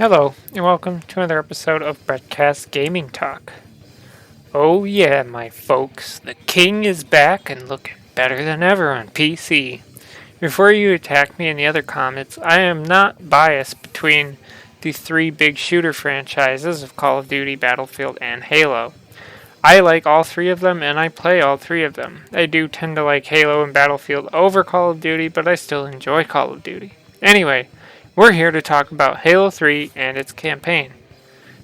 Hello, and welcome to another episode of Brettcast Gaming Talk. Oh yeah, my folks, the king is back and looking better than ever on PC. Before you attack me in the other comments, I am not biased between the three big shooter franchises of Call of Duty, Battlefield, and Halo. I like all three of them, and I play all three of them. I do tend to like Halo and Battlefield over Call of Duty, but I still enjoy Call of Duty. Anyway, we're here to talk about Halo 3 and its campaign.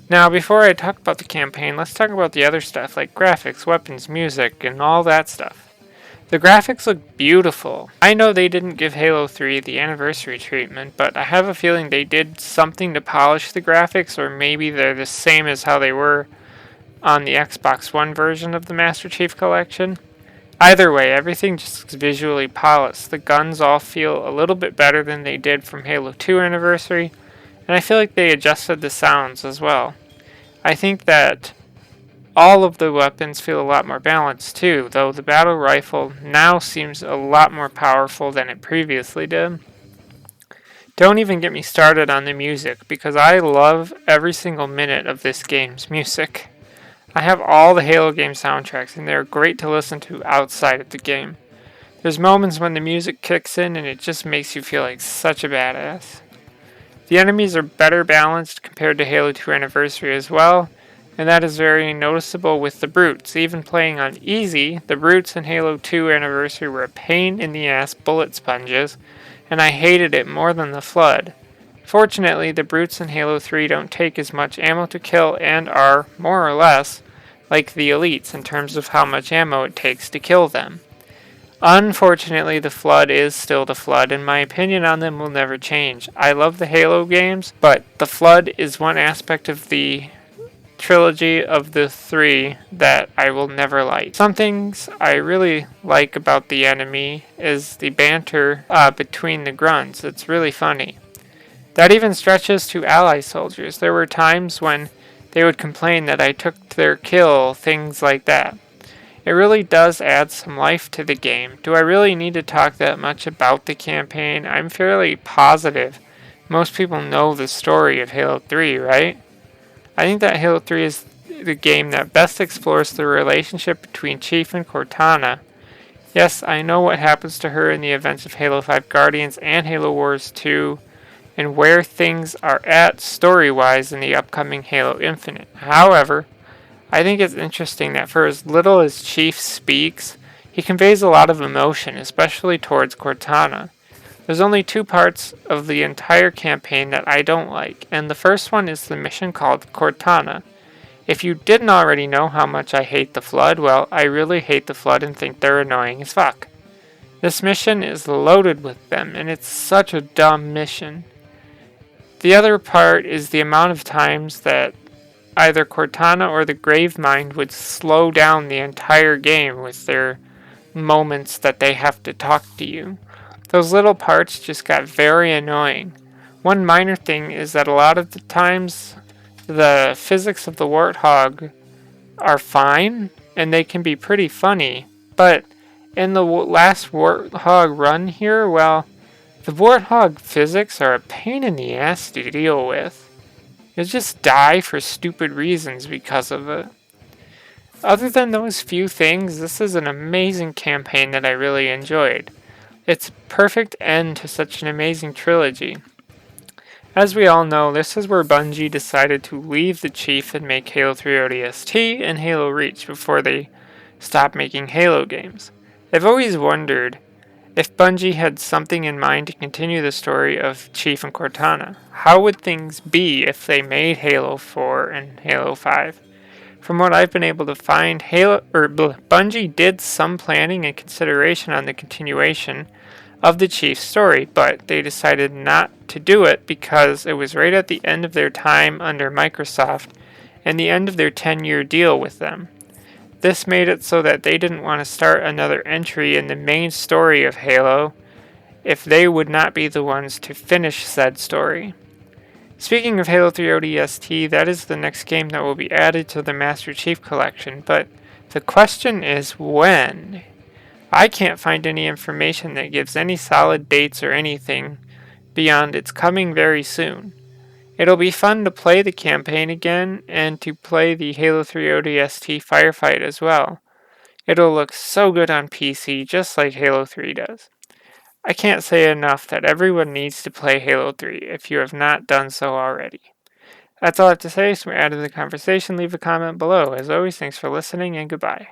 Now, before I talk about the campaign, let's talk about the other stuff like graphics, weapons, music, and all that stuff. The graphics look beautiful. I know they didn't give Halo 3 the anniversary treatment, but I have a feeling they did something to polish the graphics, or maybe they're the same as how they were on the Xbox One version of the Master Chief Collection. Either way, everything just looks visually polished. The guns all feel a little bit better than they did from Halo 2 Anniversary, and I feel like they adjusted the sounds as well. I think that all of the weapons feel a lot more balanced too, though the battle rifle now seems a lot more powerful than it previously did. Don't even get me started on the music, because I love every single minute of this game's music. I have all the Halo game soundtracks, and they're great to listen to outside of the game. There's moments when the music kicks in and it just makes you feel like such a badass. The enemies are better balanced compared to Halo 2 Anniversary as well, and that is very noticeable with the brutes. Even playing on easy, the brutes in Halo 2 Anniversary were a pain in the ass bullet sponges, and I hated it more than the Flood. Fortunately, the brutes in Halo 3 don't take as much ammo to kill and are, more or less, like the elites in terms of how much ammo it takes to kill them. Unfortunately, the Flood is still the Flood, and my opinion on them will never change. I love the Halo games, but the Flood is one aspect of the trilogy of the three that I will never like. Some things I really like about the enemy is the banter between the grunts. It's really funny. That even stretches to ally soldiers. There were times when they would complain that I took their kill, things like that. It really does add some life to the game. Do I really need to talk that much about the campaign? I'm fairly positive most people know the story of Halo 3, right? I think that Halo 3 is the game that best explores the relationship between Chief and Cortana. Yes, I know what happens to her in the events of Halo 5 Guardians and Halo Wars 2, and where things are at story-wise in the upcoming Halo Infinite. However, I think it's interesting that for as little as Chief speaks, he conveys a lot of emotion, especially towards Cortana. There's only two parts of the entire campaign that I don't like, and the first one is the mission called Cortana. If you didn't already know how much I hate the Flood, well, I really hate the Flood and think they're annoying as fuck. This mission is loaded with them, and it's such a dumb mission. The other part is the amount of times that either Cortana or the Gravemind would slow down the entire game with their moments that they have to talk to you. Those little parts just got very annoying. One minor thing is that a lot of the times the physics of the Warthog are fine and they can be pretty funny, but in the last Warthog run here, well, the Warthog physics are a pain in the ass to deal with. You'll just die for stupid reasons because of it. Other than those few things, this is an amazing campaign that I really enjoyed. It's a perfect end to such an amazing trilogy. As we all know, this is where Bungie decided to leave the Chief and make Halo 3 ODST and Halo Reach before they stopped making Halo games. I've always wondered if Bungie had something in mind to continue the story of Chief and Cortana. How would things be if they made Halo 4 and Halo 5? From what I've been able to find, Bungie did some planning and consideration on the continuation of the Chief's story, but they decided not to do it because it was right at the end of their time under Microsoft and the end of their 10-year deal with them. This made it so that they didn't want to start another entry in the main story of Halo if they would not be the ones to finish said story. Speaking of Halo 3 ODST, that is the next game that will be added to the Master Chief Collection, but the question is when? I can't find any information that gives any solid dates or anything beyond it's coming very soon. It'll be fun to play the campaign again and to play the Halo 3 ODST firefight as well. It'll look so good on PC just like Halo 3 does. I can't say enough that everyone needs to play Halo 3 if you have not done so already. That's all I have to say, so add to the conversation, leave a comment below. As always, thanks for listening and goodbye.